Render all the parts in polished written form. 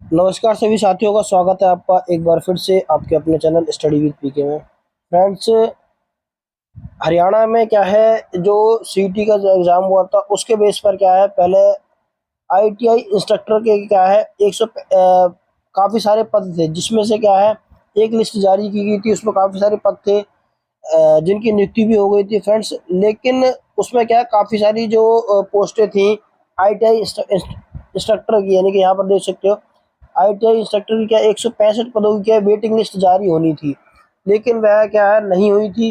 नमस्कार सभी साथियों का स्वागत है आपका एक बार फिर से आपके अपने चैनल स्टडी विद पीके में। फ्रेंड्स, हरियाणा में क्या है जो सीईटी का जो एग्ज़ाम हुआ था उसके बेस पर क्या है, पहले आईटीआई इंस्ट्रक्टर के क्या है 100 काफ़ी सारे पद थे, जिसमें से क्या है एक लिस्ट जारी की गई थी। उसमें काफ़ी सारे पद थे जिनकी नियुक्ति भी हो गई थी फ्रेंड्स। लेकिन उसमें क्या है काफ़ी सारी जो पोस्टें थी आईटीआई इंस्ट्रक्टर की, यानी कि यहाँ पर देख सकते हो आईटीआई इंस्ट्रक्टर की क्या 165 पदों की क्या वेटिंग लिस्ट जारी होनी थी, लेकिन वह क्या है नहीं हुई थी।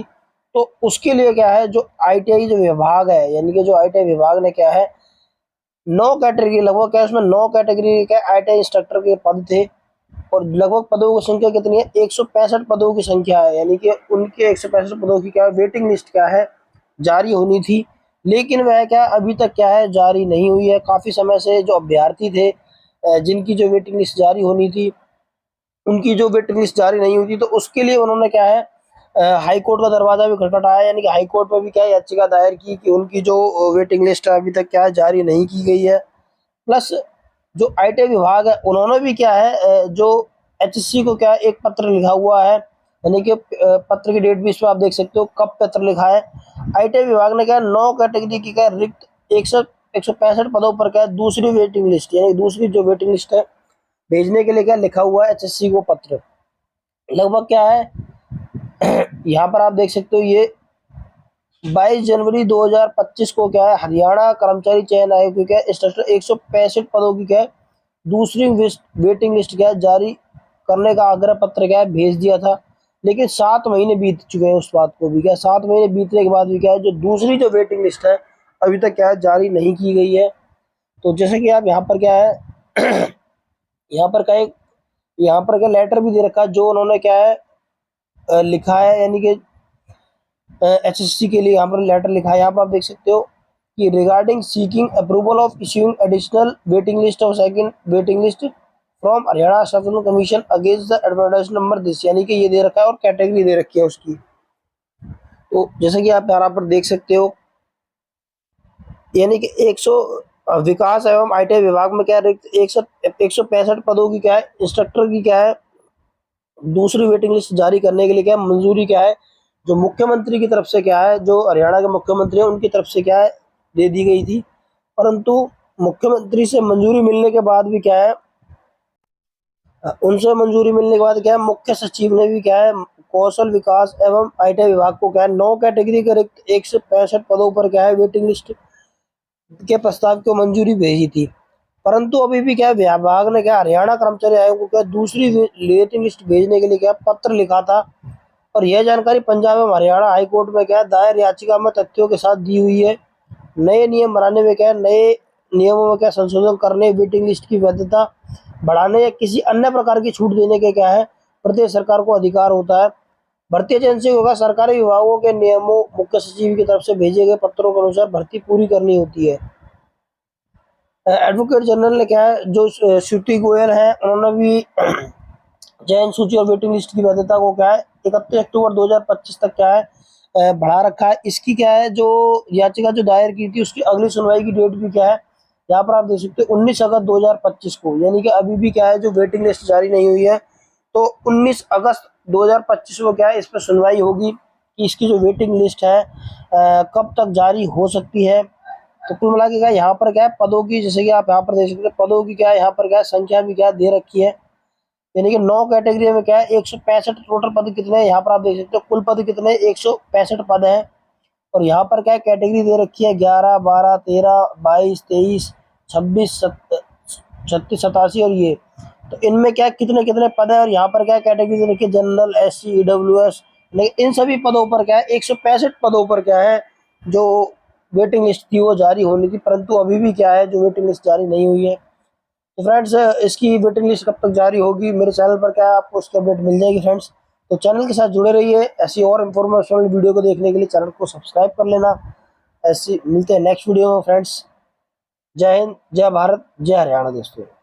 तो उसके लिए क्या है जो आईटीआई जो विभाग है, यानी कि जो आईटीआई विभाग ने क्या है 9 कैटेगरी लगभग क्या है, उसमें 9 कैटेगरी के आईटीआई इंस्ट्रक्टर के पद थे। और लगभग पदों की संख्या कितनी है, 165 पदों की संख्या है, यानी कि उनके 165 पदों की क्या वेटिंग लिस्ट क्या है जारी होनी थी। लेकिन वह क्या अभी तक क्या है जारी नहीं हुई है। काफ़ी समय से जो अभ्यर्थी थे जिनकी जो वेटिंग लिस्ट जारी होनी थी, उनकी जो वेटिंग लिस्ट जारी नहीं हुई थी, तो उसके लिए उन्होंने क्या है हाई कोर्ट का दरवाजा भी खटखटाया, यानी कि हाई कोर्ट में भी क्या है याचिका दायर की कि उनकी जो वेटिंग लिस्ट है अभी तक क्या है जारी नहीं की गई है। प्लस जो आईटी विभाग है उन्होंने भी क्या है जो एचएससी को क्या है एक पत्र लिखा हुआ है, यानी कि पत्र की डेट भी इसमें आप देख सकते हो कब पत्र लिखा है। आईटी विभाग ने क्या 9 कैटेगरी की क्या रिक्त 165 पदों पर क्या है दूसरी वेटिंग लिस्ट, यानी दूसरी जो वेटिंग लिस्ट है भेजने के लिए क्या लिखा हुआ है एचएससी को पत्र। लगभग क्या है यहाँ पर आप देख सकते हो ये 22 जनवरी 2025 को क्या है हरियाणा कर्मचारी चयन आयोग की क्या इंस्ट्रक्टर 165 पदों की क्या दूसरी वेटिंग लिस्ट क्या जारी करने का आग्रह पत्र क्या भेज दिया था। लेकिन 7 महीने बीत चुके हैं उस बात को भी क्या 7 महीने बीतने के बाद भी क्या है जो दूसरी जो वेटिंग लिस्ट है अभी तक क्या है जारी नहीं की गई है। तो जैसे कि आप यहाँ पर क्या है यहाँ पर क्या एक यहाँ पर क्या लेटर भी दे रखा है जो उन्होंने क्या है लिखा है, यानी कि एचएससी के लिए यहाँ पर लेटर लिखा है। यहाँ पर आप देख सकते हो कि regarding seeking approval of issuing additional waiting list of second waiting list from Haryana state commission against the advertise number this, यानी कि ये दे रखा है और कैटेगरी दे रखी है उसकी। तो जैसे कि आप यहाँ पर देख सकते हो, यानी कि 100 विकास एवं आईटीआई विभाग में क्या रिक्त 165 पदों की क्या है इंस्ट्रक्टर की क्या है दूसरी वेटिंग लिस्ट जारी करने के लिए क्या मंजूरी क्या है जो मुख्यमंत्री की तरफ से क्या है जो हरियाणा के मुख्यमंत्री हैं उनकी तरफ से क्या है दे दी गई थी। परंतु मुख्यमंत्री से मंजूरी मिलने के बाद भी क्या है उनसे मंजूरी मिलने के बाद क्या है मुख्य सचिव ने भी क्या है कौशल विकास एवं आईटी विभाग को क्या है 9 कैटेगरी के रिक्त 165 पदों पर क्या है वेटिंग लिस्ट के प्रस्ताव को मंजूरी भेजी थी। परंतु अभी भी क्या विभाग ने क्या हरियाणा कर्मचारी आयोग को क्या दूसरी वेटिंग लिस्ट भेजने के लिए क्या पत्र लिखा था। और यह जानकारी पंजाब एवं हरियाणा हाई कोर्ट में क्या दायर याचिका में तथ्यों के साथ दी हुई है। नए नियम बनाने में क्या नए नियमों में क्या संशोधन करने वेटिंग लिस्ट की वैधता बढ़ाने या किसी अन्य प्रकार की छूट देने के क्या है प्रदेश सरकार को अधिकार होता है। भर्ती एजेंसी को सरकारी विभागों के नियमों मुख्य सचिव की तरफ से भेजे गए पत्रों के अनुसार भर्ती पूरी करनी होती है। एडवोकेट जनरल ने क्या है जो श्रुति गोयल है उन्होंने भी चयन सूची और वेटिंग लिस्ट की वैधता को क्या है 31 अक्टूबर 2025 तक क्या है बढ़ा रखा है। इसकी क्या है जो याचिका जो दायर की थी उसकी अगली सुनवाई की डेट भी क्या है यहाँ पर आप देख सकते हो 19 अगस्त 2025 को, यानी कि अभी भी क्या है जो वेटिंग लिस्ट जारी नहीं हुई है। तो 19 अगस्त 2025 को क्या है इस पर सुनवाई होगी कि इसकी जो वेटिंग लिस्ट है कब तक जारी हो सकती है। तो कुल मिला के क्या यहाँ पर क्या है पदों की, जैसे कि आप यहाँ पर देख सकते हैं पदों की क्या है यहाँ पर क्या है संख्या भी क्या दे रखी है, यानी कि 9 कैटेगरी में क्या है 165 टोटल पद कितने हैं यहाँ पर आप देख सकते हो कुल पद कितने 165 पद हैं। और यहाँ पर क्या कैटेगरी दे रखी है 11 12 13 22 23 26 36 87 और ये। तो इनमें क्या कितने कितने पद है और यहाँ पर क्या कैटेगरी दे रखी है जनरल एससी ईडब्ल्यूएस। लेकिन इन सभी पदों पर क्या है 165 पदों पर क्या है जो वेटिंग लिस्ट थी वो जारी होनी थी, परंतु अभी भी क्या है जो वेटिंग लिस्ट जारी नहीं हुई है। तो फ्रेंड्स इसकी वेटिंग लिस्ट कब तक जारी होगी मेरे चैनल पर क्या है आपको उसकी अपडेट मिल जाएगी फ्रेंड्स। तो चैनल के साथ जुड़े रहिए, ऐसी और इन्फॉर्मेशनल वीडियो को देखने के लिए चैनल को सब्सक्राइब कर लेना। ऐसी मिलते हैं नेक्स्ट वीडियो में फ्रेंड्स। जय हिंद, जय भारत, जय हरियाणा दोस्तों।